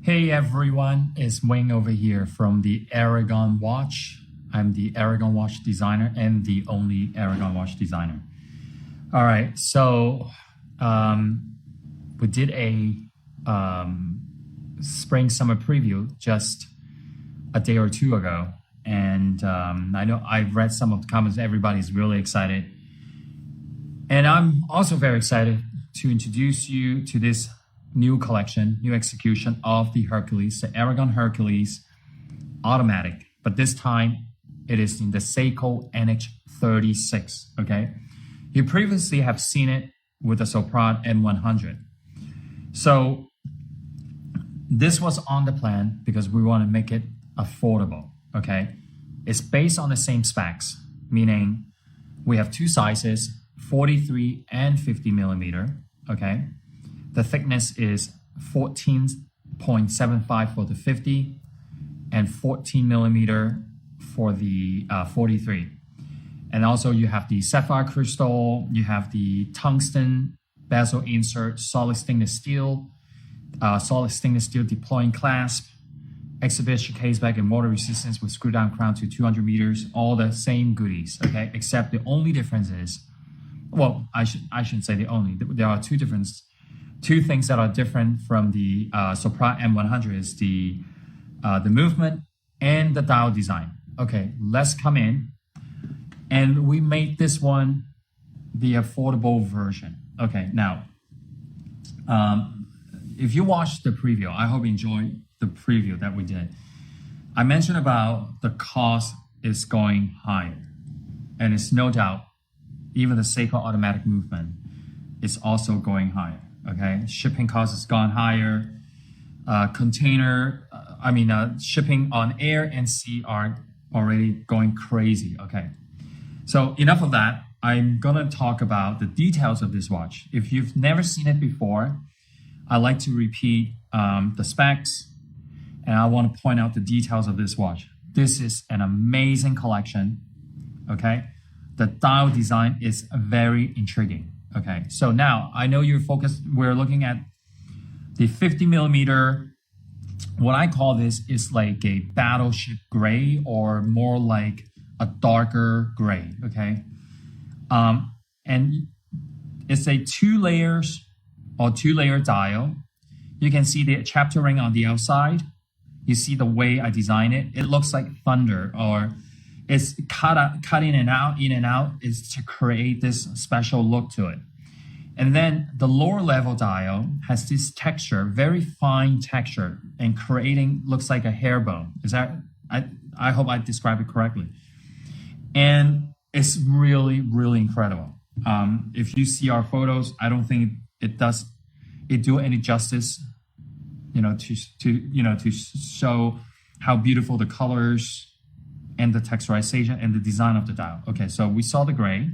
Hey everyone, it's Wayne over here from the Aragon Watch. I'm the Aragon Watch designer and the only Aragon Watch designer. All right, so we did a spring-summer preview just a day or two ago. And I know I've read some of the comments, everybody's really excited. And I'm also very excited to introduce you to this new collection, new execution of the Hercules, the Aragon Hercules automatic. But this time it is in the Seiko NH36, okay? You previously have seen it with the Sopran N100. So this was on the plan because we want to make it affordable, okay? It's based on the same specs, meaning we have two sizes, 43 and 50 millimeter, okay? The thickness is 14.75 for the 50 and 14 millimeter for the 43. And also you have the sapphire crystal, you have the tungsten bezel insert, solid stainless steel deploying clasp, exhibition case back and water resistance with screw down crown to 200 meters, all the same goodies, okay? Except the only difference is, well, I shouldn't say the only, there are two things that are different from the Sopran M100 is the movement and the dial design. Okay, let's come in. And we made this one the affordable version. Okay, now, if you watched the preview, I hope you enjoyed the preview that we did. I mentioned about the cost is going higher. And it's no doubt, even the Seiko automatic movement is also going higher. Okay, shipping costs has gone higher. Shipping on air and sea are already going crazy. Okay, so enough of that. I'm gonna talk about the details of this watch. If you've never seen it before, I like to repeat the specs, and I want to point out the details of this watch. This is an amazing collection. Okay, the dial design is very intriguing. Okay, so now I know you're focused, we're looking at the 50 millimeter. What I call this is like a battleship gray or more like a darker gray, okay? And it's a two-layer dial. You can see the chapter ring on the outside. You see the way I design it. It looks like thunder, or it's cut in and out, is to create this special look to it. And then the lower level dial has this texture, very fine texture, and looks like a hair bone. Is that, I hope I described it correctly. And it's really, really incredible. If you see our photos, I don't think it do any justice, to show how beautiful the colors and the texturization and the design of the dial. Okay, so we saw the gray.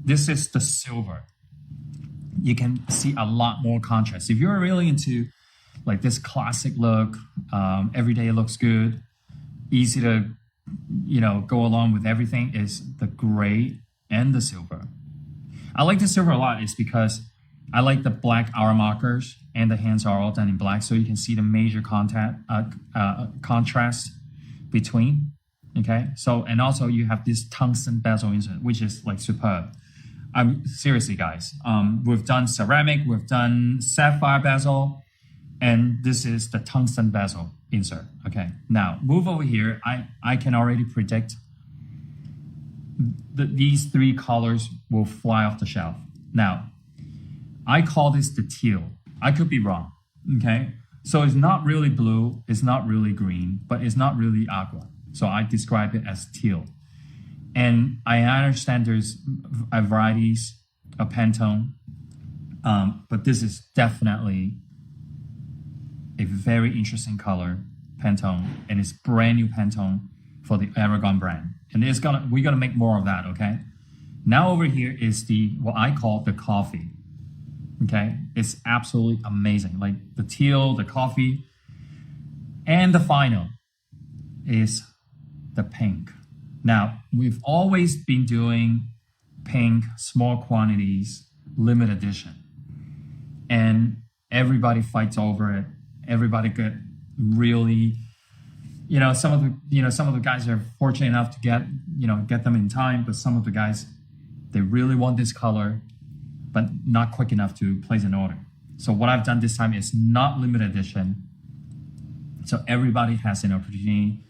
This is the silver. You can see a lot more contrast. If you're really into like this classic look, every day it looks good, easy to, go along with everything, is the gray and the silver. I like the silver a lot is because I like the black hour markers and the hands are all done in black, so you can see the major contrast between. Okay, so, and also you have this tungsten bezel insert, which is like superb. Seriously, guys, we've done ceramic, we've done sapphire bezel, and this is the tungsten bezel insert. Okay, now move over here. I can already predict these three colors will fly off the shelf. Now, I call this the teal. I could be wrong, okay? So it's not really blue, it's not really green, but it's not really aqua. So I describe it as teal. And I understand there's varieties of Pantone, but this is definitely a very interesting color, Pantone, and it's brand new Pantone for the Aragon brand. And we're gonna make more of that, okay? Now over here is what I call the coffee, okay? It's absolutely amazing, like the teal, the coffee, and the final is the pink. Now, we've always been doing pink, small quantities, limited edition. And everybody fights over it. everybody get really, some of the guys are fortunate enough to get them in time, but some of the guys, they really want this color, but not quick enough to place an order. So what I've done this time is not limited edition. So everybody has an opportunity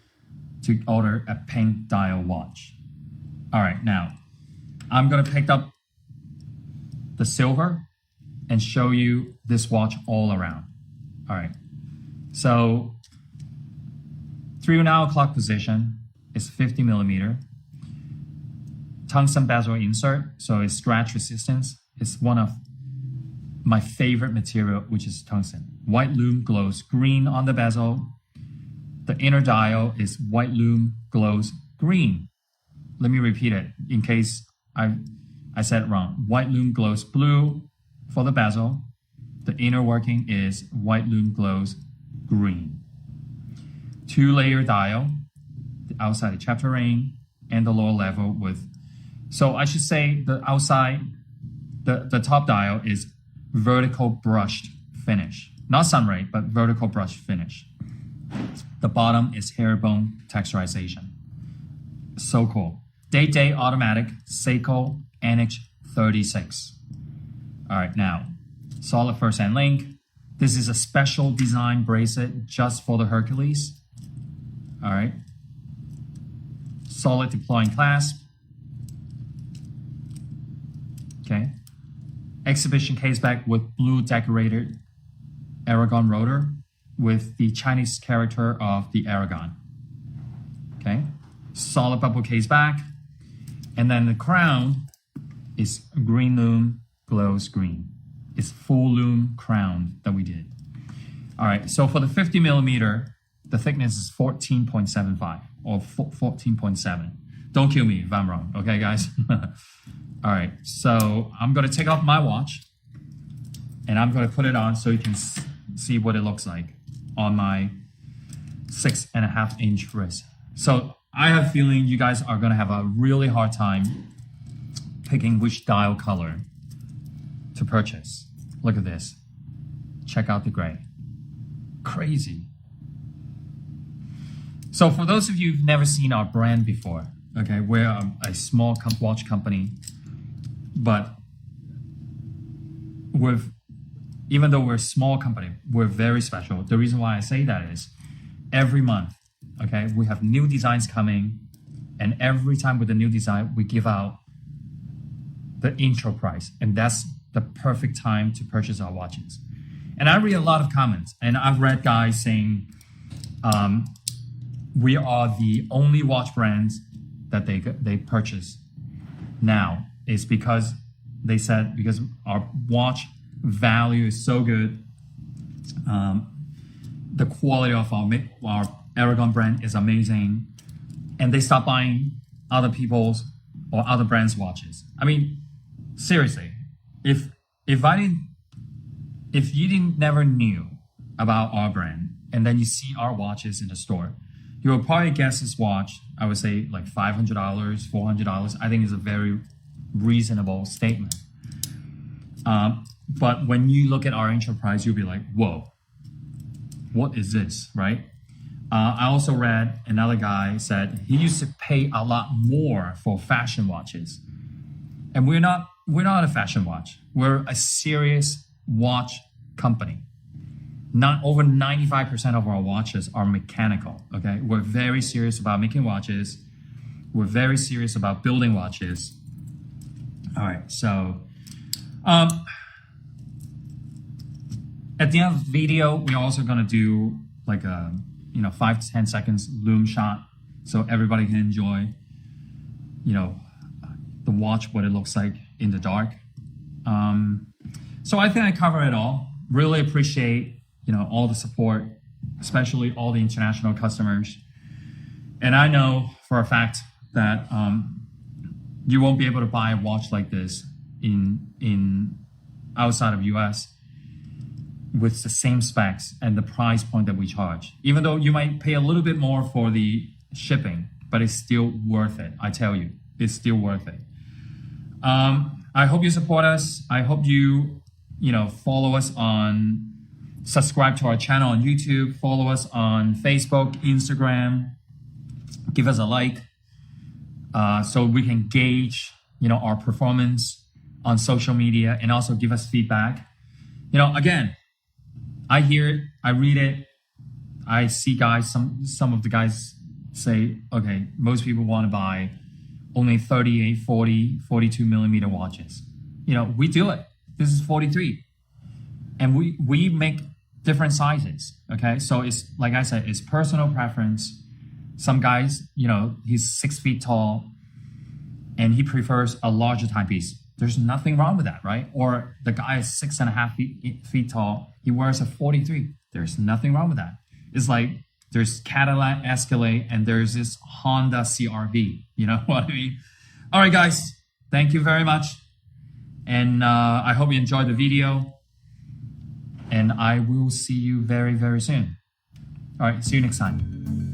to order a pink dial watch. All right, now I'm gonna pick up the silver and show you this watch all around. All right, so 3 hour clock position is 50 millimeter. Tungsten bezel insert, so it's scratch resistance. It's one of my favorite material, which is tungsten. White lume glows green on the bezel. The inner dial is white lume glows green. Let me repeat it in case I said it wrong. White lume glows blue for the bezel. The inner working is white lume glows green. 2-layer dial, the outside the chapter ring and the lower level with, so I should say the outside, the top dial is vertical brushed finish. Not sunray, but vertical brushed finish. The bottom is herringbone texturization. So cool. Day automatic Seiko NH36. All right, now, solid first hand link. This is a special design bracelet just for the Hercules. All right. Solid deploying clasp. Okay. Exhibition case back with blue decorated Aragon rotor with the Chinese character of the Aragon. Okay. Solid bubble case back. And then the crown is green lume glows green. It's full lume crown that we did. All right. So for the 50 millimeter, the thickness is 14.75 or 14.7. Don't kill me if I'm wrong. Okay, guys? All right, so I'm gonna take off my watch and I'm gonna put it on so you can see what it looks like on my 6.5-inch wrist. So I have a feeling you guys are gonna have a really hard time picking which dial color to purchase. Look at this. Check out the gray. Crazy. So for those of you who've never seen our brand before, okay, we're a small watch company, but even though we're a small company, we're very special. The reason why I say that is every month, okay, we have new designs coming, and every time with a new design, we give out the intro price, and that's the perfect time to purchase our watches. And I read a lot of comments, and I've read guys saying, we are the only watch brands that they purchase now. Is because they said because our watch value is so good, the quality of our Aragon brand is amazing, and they stop buying other people's or other brands' watches. I mean, seriously, if you never knew about our brand and then you see our watches in the store, you will probably guess this watch, I would say like $500, $400. I think is a very reasonable statement. But when you look at our intro price, you'll be like, whoa, what is this, right? I also read another guy said he used to pay a lot more for fashion watches. And we're not a fashion watch. We're a serious watch company. Not over 95% of our watches are mechanical, okay? We're very serious about making watches. We're very serious about building watches. All right, so at the end of the video, we're also gonna do like a 5 to 10 seconds lume shot so everybody can enjoy, the watch, what it looks like in the dark. So I think I covered it all. Really appreciate, all the support, especially all the international customers. And I know for a fact that you won't be able to buy a watch like this in outside of US with the same specs and the price point that we charge. Even though you might pay a little bit more for the shipping, but it's still worth it. I tell you, it's still worth it. I hope you support us. I hope you, follow us on Subscribe to our channel on YouTube. Follow us on Facebook, Instagram. Give us a like so we can gauge, our performance on social media, and also give us feedback. Again, I hear it, I read it, I see guys, some of the guys say, okay, most people want to buy only 38, 40, 42 millimeter watches. We do it. This is 43. And we make different sizes, okay? So it's, like I said, it's personal preference. Some guys, he's 6 feet tall and he prefers a larger timepiece. There's nothing wrong with that, right? Or the guy is 6.5 feet tall. He wears a 43. There's nothing wrong with that. It's like there's Cadillac Escalade and there's this Honda CRV. You know what I mean? All right, guys. Thank you very much. And I hope you enjoyed the video. And I will see you very, very soon. All right. See you next time.